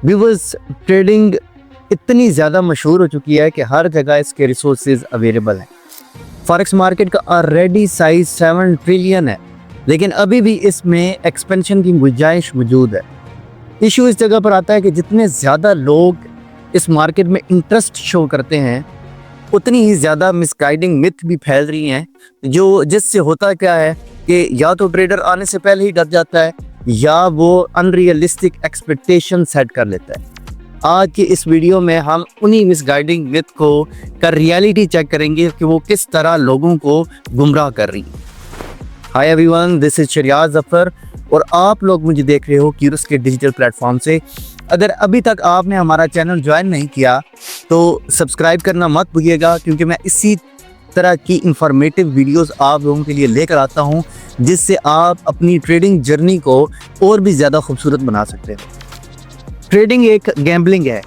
Viewers, trading इतनी ज़्यादा मशहूर हो चुकी है कि हर जगह इसके रिसोर्सेज अवेलेबल हैं। फॉरेक्स मार्केट का ऑलरेडी साइज 7 ट्रिलियन है, लेकिन अभी भी इसमें एक्सपेंशन की गुंजाइश मौजूद है। इशू इस जगह पर आता है कि जितने ज़्यादा लोग इस मार्केट में इंटरेस्ट शो करते हैं, उतनी ही ज़्यादा मिसगाइडिंग मिथ भी फैल रही हैं, जिससे होता क्या है कि या तो ट्रेडर आने से पहले ही डर जाता है या वो अनरियलिस्टिक एक्सपेक्टेशन सेट कर लेता है। आज की इस वीडियो में हम उन्हीं मिसगाइडिंग मिथ को का रियलिटी चेक करेंगे कि वो किस तरह लोगों को गुमराह कर रही है। Hi everyone, this is Shariyaz Zafar और आप लोग मुझे देख रहे हो क्यूरस के डिजिटल प्लेटफॉर्म से। अगर अभी तक आपने हमारा चैनल ज्वाइन नहीं किया तो सब्सक्राइब करना मत भूलिएगा, क्योंकि मैं इसी तरह की इंफॉर्मेटिव वीडियोस आप लोगों के लिए लेकर आता हूं, जिससे आप अपनी ट्रेडिंग जर्नी को और भी ज़्यादा खूबसूरत बना सकते हैं। ट्रेडिंग एक गैम्बलिंग है।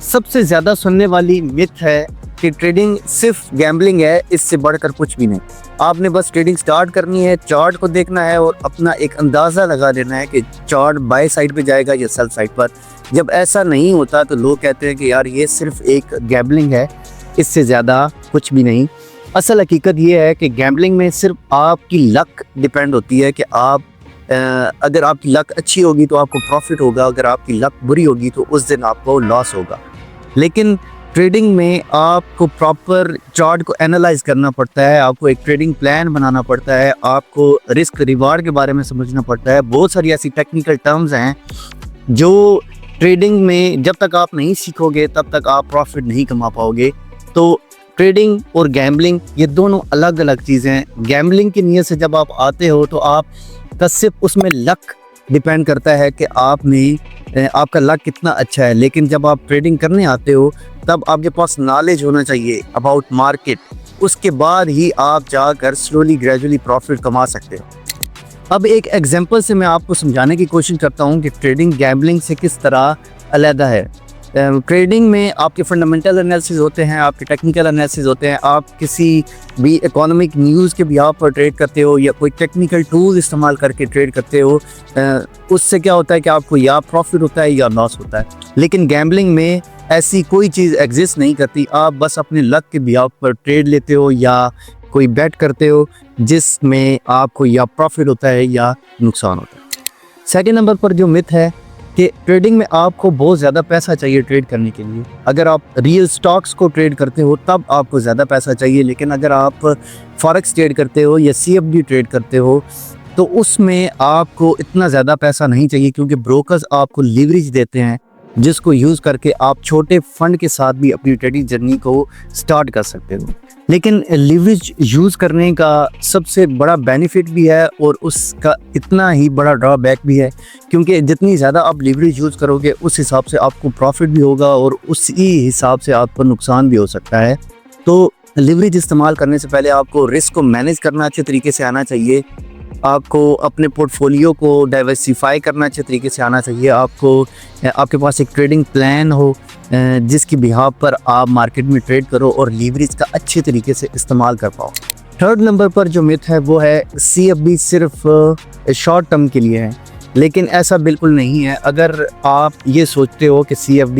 सबसे ज़्यादा सुनने वाली मिथ है कि ट्रेडिंग सिर्फ गैम्बलिंग है, इससे बढ़कर कुछ भी नहीं। आपने बस ट्रेडिंग स्टार्ट करनी है, चार्ट को देखना है और अपना एक अंदाज़ा लगा देना है कि चार्ट बाय साइड पे जाएगा या सेल साइड पर। जब ऐसा नहीं होता तो लोग कहते हैं कि यार ये सिर्फ एक गैम्बलिंग है, इससे ज़्यादा कुछ भी नहीं। असल हकीकत ये है कि गैम्बलिंग में सिर्फ आपकी लक डिपेंड होती है कि आप अगर आपकी लक अच्छी होगी तो आपको प्रॉफिट होगा, अगर आपकी लक बुरी होगी तो उस दिन आपको लॉस होगा। लेकिन ट्रेडिंग में आपको प्रॉपर चार्ट को एनालाइज करना पड़ता है, आपको एक ट्रेडिंग प्लान बनाना पड़ता है, आपको रिस्क रिवार्ड के बारे में समझना पड़ता है। बहुत सारी ऐसी टेक्निकल टर्म्स हैं जो ट्रेडिंग में जब तक आप नहीं सीखोगे तब तक आप प्रॉफिट नहीं कमा पाओगे। तो ट्रेडिंग और गैम्बलिंग ये दोनों अलग अलग चीज़ें हैं। गैम्बलिंग की नीयत से जब आप आते हो तो आप का सिर्फ उसमें लक डिपेंड करता है कि आपका लक कितना अच्छा है, लेकिन जब आप ट्रेडिंग करने आते हो तब आपके पास नॉलेज होना चाहिए अबाउट मार्केट। उसके बाद ही आप जाकर स्लोली ग्रेजुअली प्रॉफिट कमा सकते हो। अब एक एग्जांपल से मैं आपको समझाने की कोशिश करता हूँ कि ट्रेडिंग गैम्बलिंग से किस तरह अलग है। ट्रेडिंग में आपके फंडामेंटल एनालिसिस होते हैं, आपके टेक्निकल एनालिसिस होते हैं। आप किसी भी इकोनॉमिक न्यूज़ के बिहाफ पर ट्रेड करते हो या कोई टेक्निकल टूल इस्तेमाल करके ट्रेड करते हो, उससे क्या होता है कि आपको या प्रॉफिट होता है या लॉस होता है। लेकिन गैम्बलिंग में ऐसी कोई चीज़ एग्जिस्ट नहीं करती। आप बस अपने लक के बिहाफ पर ट्रेड लेते हो या कोई बेट करते हो जिसमें आपको या प्रॉफिट होता है या नुकसान होता है। सेकेंड नंबर पर जो मिथ है कि ट्रेडिंग में आपको बहुत ज़्यादा पैसा चाहिए ट्रेड करने के लिए। अगर आप रियल स्टॉक्स को ट्रेड करते हो तब आपको ज़्यादा पैसा चाहिए, लेकिन अगर आप फॉरेक्स ट्रेड करते हो या CFD ट्रेड करते हो तो उसमें आपको इतना ज़्यादा पैसा नहीं चाहिए, क्योंकि ब्रोकर्स आपको लीवरेज देते हैं जिसको यूज़ करके आप छोटे फंड के साथ भी अपनी ट्रेडिंग जर्नी को स्टार्ट कर सकते हो। लेकिन लीवरेज यूज़ करने का सबसे बड़ा बेनिफिट भी है और उसका इतना ही बड़ा ड्रॉबैक भी है, क्योंकि जितनी ज़्यादा आप लीवरेज यूज़ करोगे उस हिसाब से आपको प्रॉफिट भी होगा और उसी हिसाब से आपको नुकसान भी हो सकता है। तो लीवरेज इस्तेमाल करने से पहले आपको रिस्क को मैनेज करना अच्छे तरीके से आना चाहिए, आपको अपने पोर्टफोलियो को डाइवर्सिफाई करना अच्छे तरीके से आना चाहिए, आपके पास एक ट्रेडिंग प्लान हो जिसकी बिहाफ पर आप मार्केट में ट्रेड करो और लीवरेज का अच्छे तरीके से इस्तेमाल कर पाओ। थर्ड नंबर पर जो मिथ है वो है CFD सिर्फ शॉर्ट टर्म के लिए है, लेकिन ऐसा बिल्कुल नहीं है। अगर आप ये सोचते हो कि CFD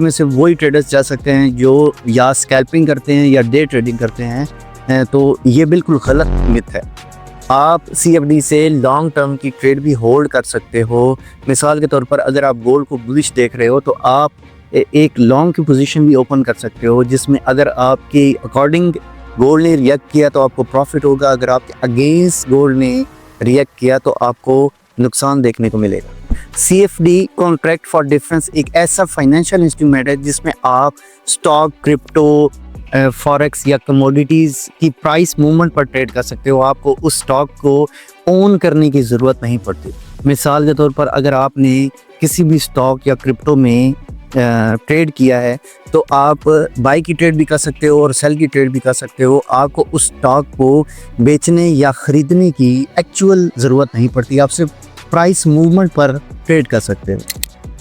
में सिर्फ वही ट्रेडर्स जा सकते हैं जो या स्कैल्पिंग करते हैं या डे ट्रेडिंग करते हैं, तो ये बिल्कुल गलत मिथ है। आप CFD से लॉन्ग टर्म की ट्रेड भी होल्ड कर सकते हो। मिसाल के तौर पर अगर आप गोल्ड को बुलिश देख रहे हो तो आप एक लॉन्ग की पोजीशन भी ओपन कर सकते हो, जिसमें अगर आपके अकॉर्डिंग गोल्ड ने रिएक्ट किया तो आपको प्रॉफिट होगा, अगर आपके अगेंस्ट गोल्ड ने रिएक्ट किया तो आपको नुकसान देखने को मिलेगा। CFD कॉन्ट्रैक्ट फॉर डिफरेंस एक ऐसा फाइनेंशियल इंस्ट्रूमेंट है जिसमें आप स्टॉक, क्रिप्टो, फॉरेक्स या कमोडिटीज़ की प्राइस मूवमेंट पर ट्रेड कर सकते हो। आपको उस स्टॉक को ओन करने की ज़रूरत नहीं पड़ती। मिसाल के तौर पर अगर आपने किसी भी स्टॉक या क्रिप्टो में ट्रेड किया है तो आप बाई की ट्रेड भी कर सकते हो और सेल की ट्रेड भी कर सकते हो। आपको उस स्टॉक को बेचने या ख़रीदने की एक्चुअल ज़रूरत नहीं पड़ती, आप सिर्फ प्राइस मूवमेंट पर ट्रेड कर सकते हो।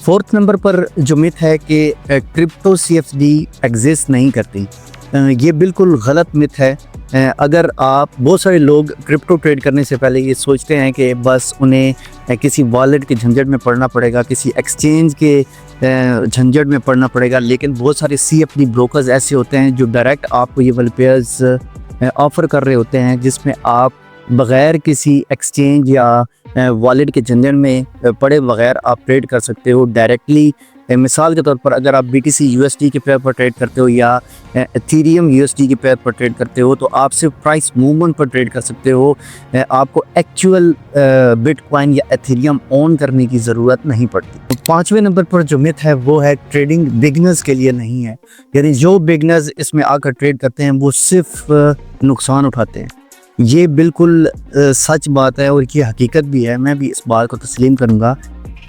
फोर्थ नंबर पर जो मिथ है कि क्रिप्टो CFD एग्जिस्ट नहीं करती। ये बिल्कुल गलत मिथ है। अगर आप बहुत सारे लोग क्रिप्टो ट्रेड करने से पहले ये सोचते हैं कि बस उन्हें किसी वॉलेट के झंझट में पड़ना पड़ेगा, किसी एक्सचेंज के झंझट में पड़ना पड़ेगा, लेकिन बहुत सारे CFD ब्रोकर्स ऐसे होते हैं जो डायरेक्ट आपको ये वाले पेयर्स ऑफ़र कर रहे होते हैं, जिसमें आप बग़ैर किसी एक्सचेंज या वॉलेट के झंझट में पड़े बगैर आप ट्रेड कर सकते हो डायरेक्टली। मिसाल के तौर पर अगर आप BTC USD के पेयर पर ट्रेड करते हो या एथेरियम USD के पेयर पर ट्रेड करते हो तो आप सिर्फ प्राइस मूवमेंट पर ट्रेड कर सकते हो। आपको एक्चुअल बिटकॉइन या एथेरियम ओन करने की ज़रूरत नहीं पड़ती। तो 5वें नंबर पर जो मिथ है वो है ट्रेडिंग बिगनर्स के लिए नहीं है, यानी जो बिगनर्स इसमें आकर ट्रेड करते हैं वो सिर्फ नुकसान उठाते हैं। ये बिल्कुल सच बात है और ये हकीकत भी है, मैं भी इस बात को तस्लीम करूँगा।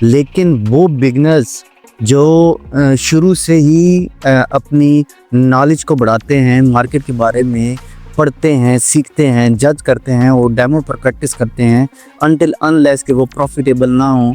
लेकिन वो बिगनर्स जो शुरू से ही अपनी नॉलेज को बढ़ाते हैं, मार्केट के बारे में पढ़ते हैं, सीखते हैं, जज करते हैं और डेमो पर प्रैक्टिस करते हैं अनटिल अनलेस कि वो प्रॉफिटेबल ना हो,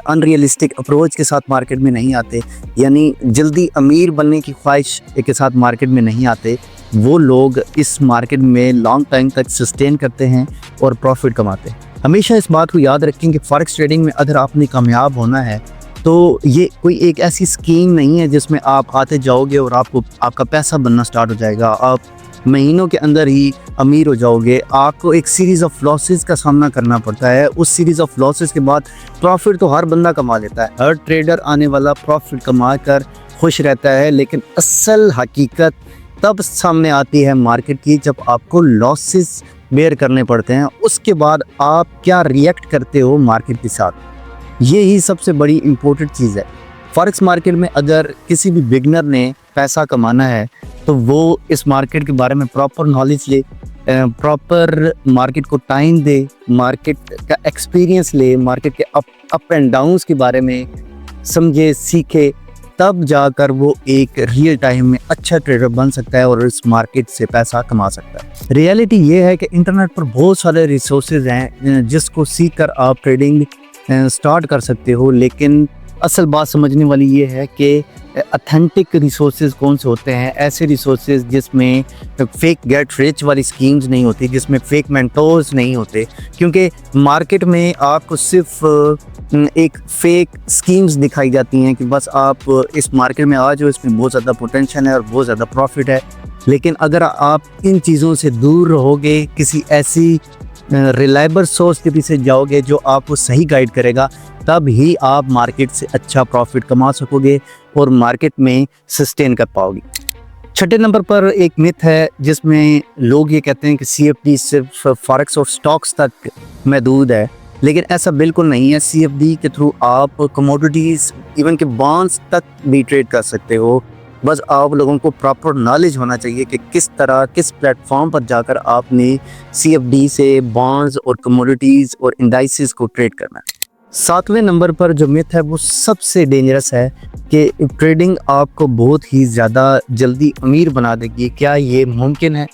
अनरियलिस्टिक अप्रोच के साथ मार्केट में नहीं आते, यानी जल्दी अमीर बनने की ख्वाहिश के साथ मार्केट में नहीं आते, वो लोग इस मार्केट में लॉन्ग टाइम तक सस्टेन करते हैं और प्रॉफिट कमाते हैं। हमेशा इस बात को याद रखें कि फॉरेक्स ट्रेडिंग में अगर आपने कामयाब होना है तो ये कोई एक ऐसी स्कीम नहीं है जिसमें आप आते जाओगे और आपका पैसा बनना स्टार्ट हो जाएगा, आप महीनों के अंदर ही अमीर हो जाओगे। आपको एक सीरीज़ ऑफ लॉसेस का सामना करना पड़ता है। उस सीरीज़ ऑफ लॉसेस के बाद प्रॉफिट तो हर बंदा कमा लेता है, हर ट्रेडर आने वाला प्रॉफिट कमा कर खुश रहता है, लेकिन असल हकीकत तब सामने आती है मार्केट की जब आपको लॉसेस बेयर करने पड़ते हैं। उसके बाद आप क्या रिएक्ट करते हो मार्केट के साथ, ये ही सबसे बड़ी इम्पोर्टेंट चीज़ है। फॉरेक्स मार्केट में अगर किसी भी बिगनर ने पैसा कमाना है तो वो इस मार्केट के बारे में प्रॉपर नॉलेज ले, प्रॉपर मार्केट को टाइम दे, मार्केट का एक्सपीरियंस ले, मार्केट के अप एंड डाउन्स के बारे में समझे, सीखे, तब जाकर वो एक रियल टाइम में अच्छा ट्रेडर बन सकता है और इस मार्केट से पैसा कमा सकता है। रियलिटी ये है कि इंटरनेट पर बहुत सारे रिसोर्सेज हैं जिसको सीख कर आप ट्रेडिंग स्टार्ट कर सकते हो, लेकिन असल बात समझने वाली ये है कि ऑथेंटिक रिसोर्सेज कौन से होते हैं। ऐसे रिसोर्सेज जिसमें फेक गेट रिच वाली स्कीम्स नहीं होती, जिसमें फेक मेंटोर्स नहीं होते, क्योंकि मार्केट में आपको सिर्फ एक फेक स्कीम्स दिखाई जाती हैं कि बस आप इस मार्केट में आ जाओ, इसमें बहुत ज़्यादा पोटेंशियल है और बहुत ज़्यादा प्रॉफिट है। लेकिन अगर आप इन चीज़ों से दूर रहोगे, किसी ऐसी रिलायबल सोर्स के पीछे जाओगे जो आपको सही गाइड करेगा, तब ही आप मार्केट से अच्छा प्रॉफिट कमा सकोगे और मार्केट में सस्टेन कर पाओगे। 6ठे नंबर पर एक मिथ है जिसमें लोग ये कहते हैं कि CFD सिर्फ फॉरेक्स और स्टॉक्स तक महदूद है, लेकिन ऐसा बिल्कुल नहीं है। CFD के थ्रू आप कमोडिटीज़ इवन के बॉन्ड्स तक भी ट्रेड कर सकते हो। बस आप लोगों को प्रॉपर नॉलेज होना चाहिए कि किस तरह, किस प्लेटफॉर्म पर जाकर आपने CFD से बॉन्ड्स और कमोडिटीज़ और इंडाइसेस को ट्रेड करना है। 7वें नंबर पर जो मिथ है वो सबसे डेंजरस है कि ट्रेडिंग आपको बहुत ही ज़्यादा जल्दी अमीर बना देगी। क्या ये मुमकिन है?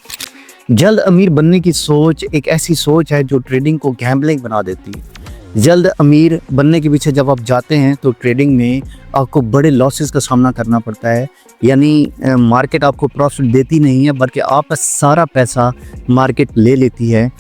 जल्द अमीर बनने की सोच एक ऐसी सोच है जो ट्रेडिंग को गैम्बलिंग बना देती है। जल्द अमीर बनने के पीछे जब आप जाते हैं तो ट्रेडिंग में आपको बड़े लॉसेस का सामना करना पड़ता है, यानी मार्केट आपको प्रॉफिट देती नहीं है बल्कि आपका सारा पैसा मार्केट ले लेती है,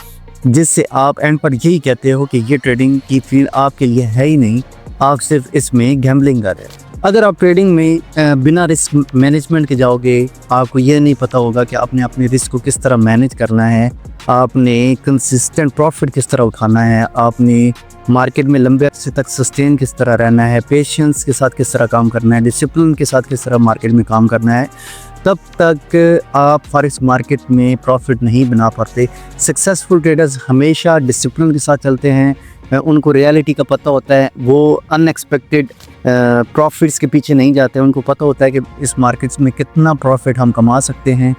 जिससे आप एंड पर यही कहते हो कि ये ट्रेडिंग की फील्ड आपके लिए है ही नहीं, आप सिर्फ इसमें गैम्बलिंग कर रहे हैं। अगर आप ट्रेडिंग में बिना रिस्क मैनेजमेंट के जाओगे, आपको ये नहीं पता होगा कि आपने अपने रिस्क को किस तरह मैनेज करना है, आपने कंसिस्टेंट प्रॉफिट किस तरह उठाना है, आपने मार्केट में लंबे अरसे तक सस्टेन किस तरह रहना है, पेशेंस के साथ किस तरह काम करना है, डिसिप्लिन के साथ किस तरह मार्केट में काम करना है, तब तक आप फॉरेक्स मार्केट में प्रॉफिट नहीं बना पाते। सक्सेसफुल ट्रेडर्स हमेशा डिसिप्लिन के साथ चलते हैं, उनको रियलिटी का पता होता है, वो अनएक्सपेक्टेड प्रॉफिट्स के पीछे नहीं जाते, उनको पता होता है कि इस मार्केट्स में कितना प्रॉफिट हम कमा सकते हैं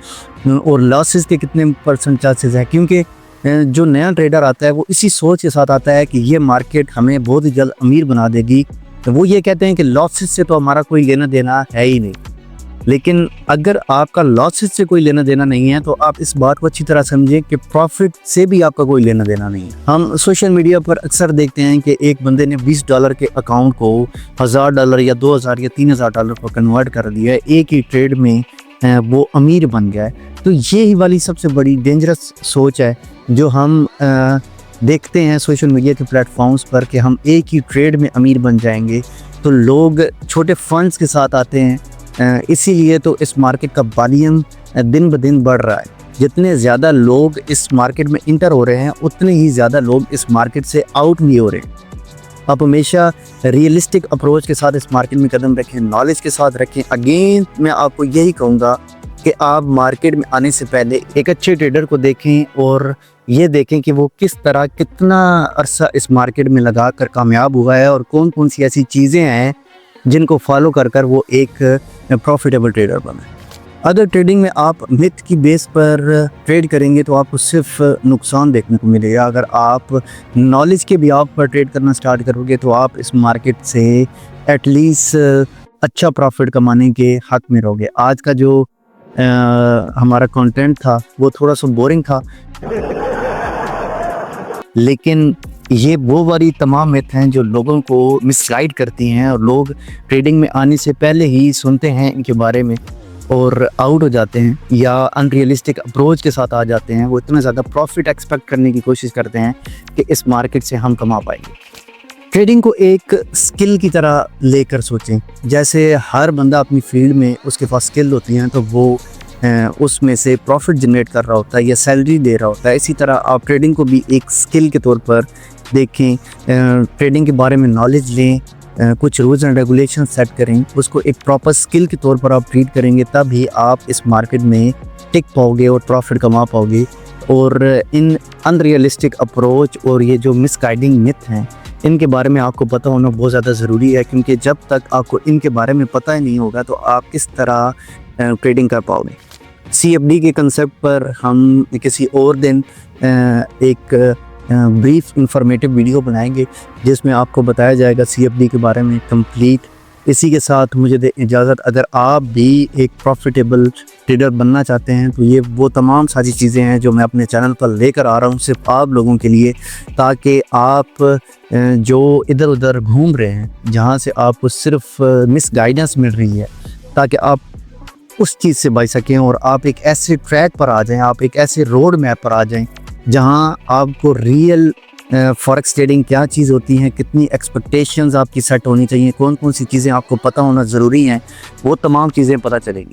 और लॉसेस के कितने % चांसेस हैं। क्योंकि जो नया ट्रेडर आता है वो इसी सोच के साथ आता है कि ये मार्केट हमें बहुत ही जल्द अमीर बना देगी, तो वो ये कहते हैं कि लॉसेस से तो हमारा कोई लेना देना है ही नहीं। लेकिन अगर आपका लॉसेस से कोई लेना देना नहीं है तो आप इस बात को अच्छी तरह समझें कि प्रॉफिट से भी आपका कोई लेना देना नहीं है। हम सोशल मीडिया पर अक्सर देखते हैं कि एक बंदे ने $20 के अकाउंट को $1000 या $2000 या $3000 पर कन्वर्ट कर दिया है एक ही ट्रेड में, वो अमीर बन गया है। तो यही वाली सबसे बड़ी डेंजरस सोच है जो हम देखते हैं सोशल मीडिया के प्लेटफॉर्म्स पर कि हम एक ही ट्रेड में अमीर बन जाएंगे। तो लोग छोटे फंड्स के साथ आते हैं, इसीलिए तो इस मार्केट का वॉल्यूम दिन ब दिन बढ़ रहा है। जितने ज़्यादा लोग इस मार्केट में इंटर हो रहे हैं उतने ही ज़्यादा लोग इस मार्केट से आउट भी हो रहे हैं। आप हमेशा रियलिस्टिक अप्रोच के साथ इस मार्केट में कदम रखें, नॉलेज के साथ रखें। अगेन मैं आपको यही कहूँगा कि आप मार्केट में आने से पहले एक अच्छे ट्रेडर को देखें और ये देखें कि वो किस तरह कितना अरसा इस मार्केट में लगा कर कामयाब हुआ है और कौन कौन सी ऐसी चीज़ें हैं जिनको फॉलो कर कर वो एक प्रॉफिटेबल ट्रेडर बने। अगर ट्रेडिंग में आप मिथ की बेस पर ट्रेड करेंगे तो आपको सिर्फ नुकसान देखने को मिलेगा। अगर आप नॉलेज के बिहाफ पर ट्रेड करना स्टार्ट करोगे तो आप इस मार्केट से एटलीस्ट अच्छा प्रॉफिट कमाने के हक में रहोगे। आज का जो हमारा कंटेंट था वो थोड़ा सा बोरिंग था, लेकिन ये वो वाली तमाम मिथ हैं जो लोगों को मिसगाइड करती हैं और लोग ट्रेडिंग में आने से पहले ही सुनते हैं इनके बारे में और आउट हो जाते हैं या अनरियलिस्टिक अप्रोच के साथ आ जाते हैं। वो इतना ज़्यादा प्रॉफिट एक्सपेक्ट करने की कोशिश करते हैं कि इस मार्केट से हम कमा पाएंगे। ट्रेडिंग को एक स्किल की तरह लेकर सोचें। जैसे हर बंदा अपनी फील्ड में उसके पास स्किल होती हैं तो वो उसमें से प्रॉफिट जनरेट कर रहा होता है या सैलरी दे रहा होता है। इसी तरह आप ट्रेडिंग को भी एक स्किल के तौर पर देखें, ट्रेडिंग के बारे में नॉलेज लें, कुछ रूल्स एंड रेगुलेशन सेट करें, उसको एक प्रॉपर स्किल के तौर पर आप ट्रीट करेंगे, तभी आप इस मार्केट में टिक पाओगे और प्रॉफिट कमा पाओगे। और इन अनरियलिस्टिक अप्रोच और ये जो मिसगाइडिंग मिथ हैं इनके बारे में आपको पता होना बहुत ज़्यादा ज़रूरी है, क्योंकि जब तक आपको इनके बारे में पता ही नहीं होगा तो आप किस तरह ट्रेडिंग कर पाओगे। CFD के कंसेप्ट पर हम किसी और दिन एक ब्रीफ इंफॉर्मेटिव वीडियो बनाएंगे जिसमें आपको बताया जाएगा CFD के बारे में कंप्लीट। इसी के साथ मुझे दे इजाज़त। अगर आप भी एक प्रॉफिटेबल ट्रेडर बनना चाहते हैं तो ये वो तमाम सारी चीज़ें हैं जो मैं अपने चैनल पर लेकर आ रहा हूँ सिर्फ आप लोगों के लिए, ताकि आप जो इधर उधर घूम रहे हैं जहाँ से आपको सिर्फ मिसगाइडेंस मिल रही है, ताकि आप उस चीज़ से बच सकें और आप एक ऐसे ट्रैक पर आ जाएं, आप एक ऐसे रोड मैप पर आ जाएं जहां आपको रियल फॉरेक्स ट्रेडिंग क्या चीज़ होती है, कितनी एक्सपेक्टेशंस आपकी सेट होनी चाहिए, कौन कौन सी चीज़ें आपको पता होना ज़रूरी हैं, वो तमाम चीज़ें पता चलेंगी।